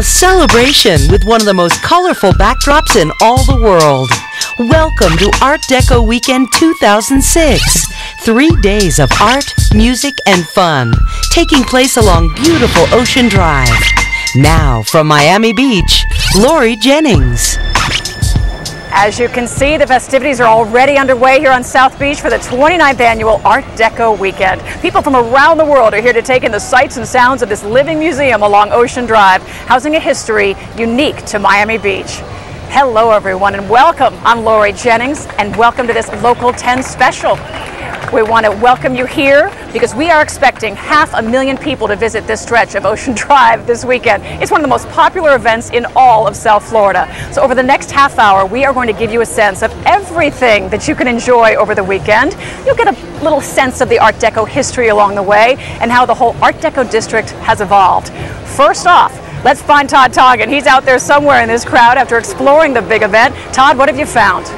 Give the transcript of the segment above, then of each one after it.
A celebration with one of the most colorful backdrops in all the world. Welcome to Art Deco Weekend 2006. 3 days of art, music, and fun, taking place along beautiful Ocean Drive. Now, from Miami Beach, Lori Jennings. As you can see, the festivities are already underway here on South Beach for the 29th annual Art Deco Weekend. People from around the world are here to take in the sights and sounds of this living museum along Ocean Drive, housing a history unique to Miami Beach. Hello everyone and welcome. I'm Lori Jennings and welcome to this Local 10 special. We want to welcome you here because we are expecting 500,000 people to visit this stretch of Ocean Drive this weekend. It's one of the most popular events in all of South Florida. So over the next half hour, we are going to give you a sense of everything that you can enjoy over the weekend. You'll get a little sense of the Art Deco history along the way and how the whole Art Deco district has evolved. First off, let's find Todd Toggan. He's out there somewhere in this crowd after exploring the big event. Todd, what have you found?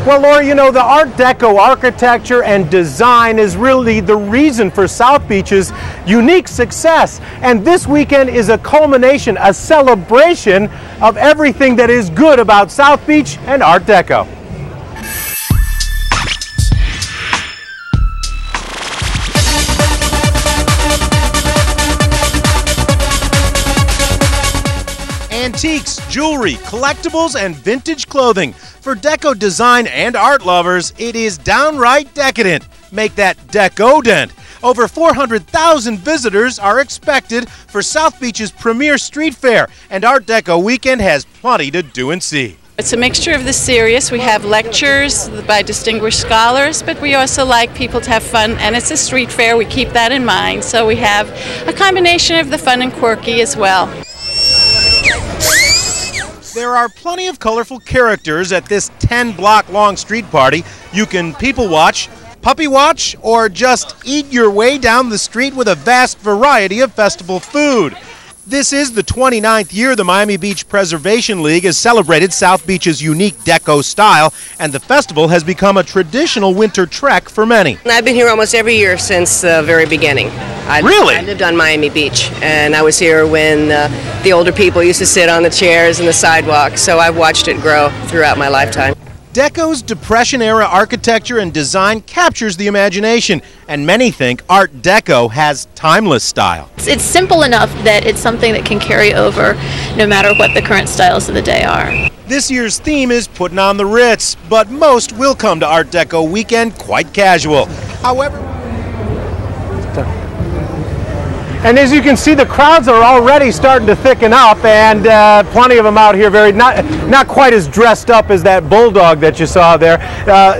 Well, Lori, you know, the Art Deco architecture and design is really the reason for South Beach's unique success. And this weekend is a culmination, a celebration of everything that is good about South Beach and Art Deco. Antiques, jewelry, collectibles, and vintage clothing. For Deco design and art lovers, it is downright decadent. Make that Deco-dent. Over 400,000 visitors are expected for South Beach's premier street fair, and Art Deco Weekend has plenty to do and see. It's a mixture of the serious. We have lectures by distinguished scholars, but we also like people to have fun, and it's a street fair. We keep that in mind, so we have a combination of the fun and quirky as well. There are plenty of colorful characters at this 10-block-long street party. You can people watch, puppy watch, or just eat your way down the street with a vast variety of festival food. This is the 29th year the Miami Beach Preservation League has celebrated South Beach's unique Deco style, and the festival has become a traditional winter trek for many. I've been here almost every year since the very beginning. Really? I lived on Miami Beach, and I was here when the older people used to sit on the chairs and the sidewalk, so I've watched it grow throughout my lifetime. Deco's Depression-era architecture and design captures the imagination, and many think Art Deco has timeless style. It's simple enough that it's something that can carry over no matter what the current styles of the day are. This year's theme is putting on the Ritz, but most will come to Art Deco Weekend quite casual. However, And as you can see, the crowds are already starting to thicken up, and plenty of them out here, not quite as dressed up as that bulldog that you saw there.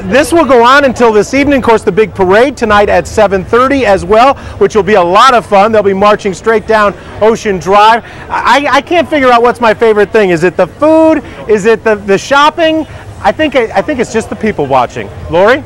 This will go on until this evening. Of course, the big parade tonight at 7:30 as well, which will be a lot of fun. They'll be marching straight down Ocean Drive. I can't figure out what's my favorite thing. Is it the food? Is it the shopping? I think it's just the people watching. Lori?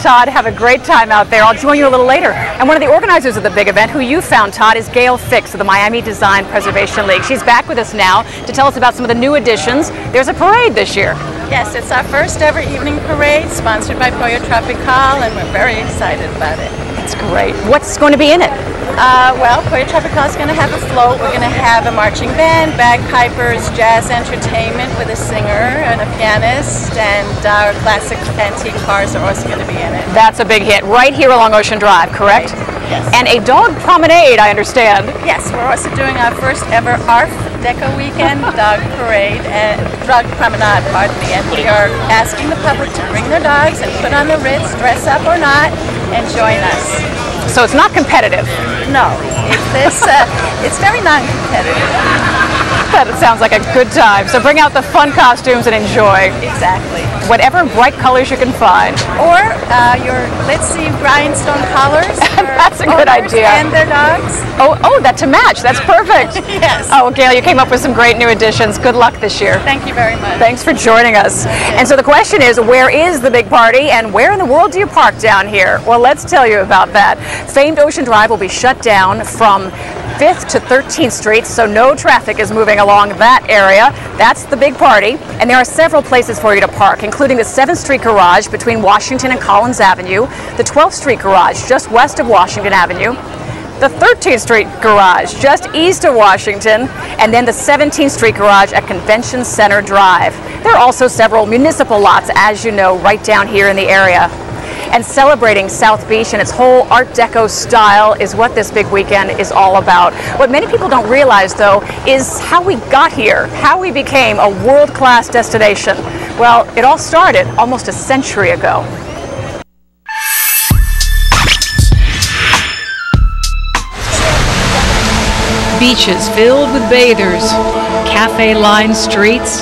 Todd, have a great time out there. I'll join you a little later. And one of the organizers of the big event, who you found, Todd, is Gail Fix of the Miami Design Preservation League. She's back with us now to tell us about some of the new additions. There's a parade this year. Yes, it's our first ever evening parade sponsored by Pollo Tropical, and we're very excited about it. It's great. What's going to be in it? Well, Pollo Tropical is going to have a float. We're going to have a marching band, bagpipers, jazz entertainment with a singer and a pianist, and our classic antique cars are also going to be in it. That's a big hit right here along Ocean Drive, correct? Right. Yes. And a dog promenade, I understand. Yes, we're also doing our first ever Art Deco Weekend dog parade and dog promenade, pardon me, and we are asking the public to bring their dogs and put on the Ritz, dress up or not, and join us. So it's not competitive? No, it's very non-competitive. That sounds like a good time. So bring out the fun costumes and enjoy. Exactly. Whatever bright colors you can find. Or your glitzy rhinestone collars. That's a good idea. And their dogs. Oh, that to match. That's perfect. Yes. Oh, Gail, you came up with some great new additions. Good luck this year. Thank you very much. Thanks for joining us. And so the question is, where is the big party and where in the world do you park down here? Well, let's tell you about that. Famed Ocean Drive will be shut down from 5th to 13th Streets, so no traffic is moving along that area. That's the big party, and there are several places for you to park, including the 7th Street Garage between Washington and Collins Avenue, the 12th Street Garage just west of Washington Avenue, the 13th Street Garage just east of Washington, and then the 17th Street Garage at Convention Center Drive. There are also several municipal lots, as you know, right down here in the area. And celebrating South Beach and its whole Art Deco style is what this big weekend is all about. What many people don't realize, though, is how we got here, how we became a world-class destination. Well, it all started almost a century ago. Beaches filled with bathers, cafe-lined streets.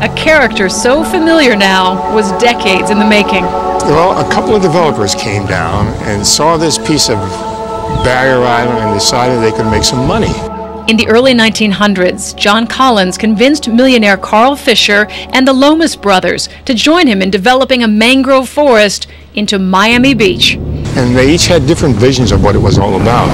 A character so familiar now was decades in the making. Well, a couple of developers came down and saw this piece of barrier island and decided they could make some money. In the early 1900s, John Collins convinced millionaire Carl Fisher and the Lomas brothers to join him in developing a mangrove forest into Miami Beach. And they each had different visions of what it was all about.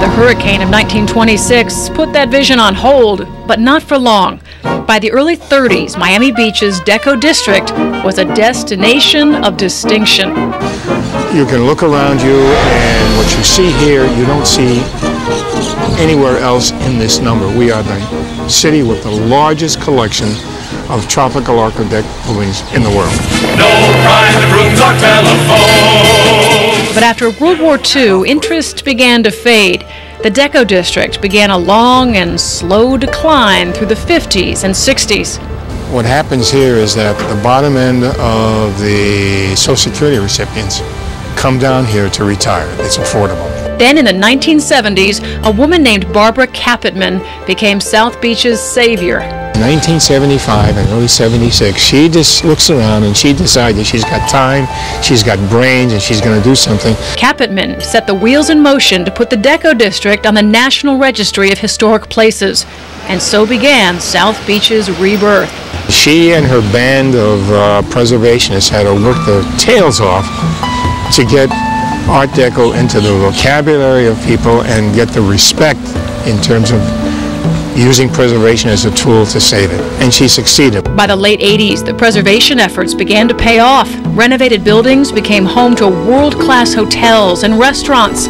The hurricane of 1926 put that vision on hold, but not for long. By the early 30s, Miami Beach's Deco district was a destination of distinction. You can look around you, and what you see here, you don't see anywhere else in this number. We are the city with the largest collection of tropical architect buildings in the world. No private rooms or telephone. But after World War II, interest began to fade. The Deco district began a long and slow decline through the 50s and 60s. What happens here is that the bottom end of the Social Security recipients come down here to retire. It's affordable. Then in the 1970s, a woman named Barbara Capitman became South Beach's savior. In 1975 and early 76, she just looks around and she decides that she's got time, she's got brains, and she's going to do something. Capitman set the wheels in motion to put the Deco district on the National Registry of Historic Places, and so began South Beach's rebirth. She and her band of preservationists had to work their tails off to get Art Deco into the vocabulary of people and get the respect in terms of using preservation as a tool to save it, and she succeeded. By the late 80s, the preservation efforts began to pay off. Renovated buildings became home to world-class hotels and restaurants.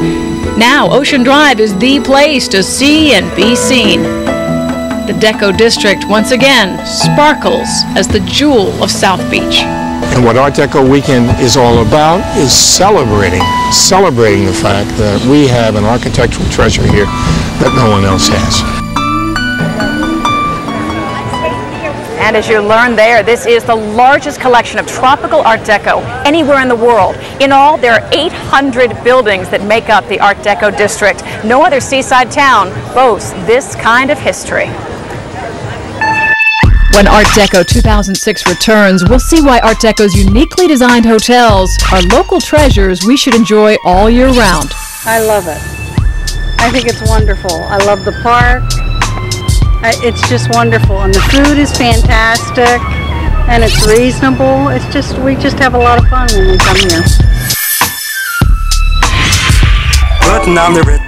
Now, Ocean Drive is the place to see and be seen. The Deco district, once again, sparkles as the jewel of South Beach. And what Art Deco Weekend is all about is celebrating the fact that we have an architectural treasure here that no one else has. And as you learned there, this is the largest collection of tropical Art Deco anywhere in the world. In all, there are 800 buildings that make up the Art Deco district. No other seaside town boasts this kind of history. When Art Deco 2006 returns, we'll see why Art Deco's uniquely designed hotels are local treasures we should enjoy all year round. I love it. I think it's wonderful. I love the park. It's just wonderful, and the food is fantastic, and it's reasonable. We just have a lot of fun when we come here. Putting on the red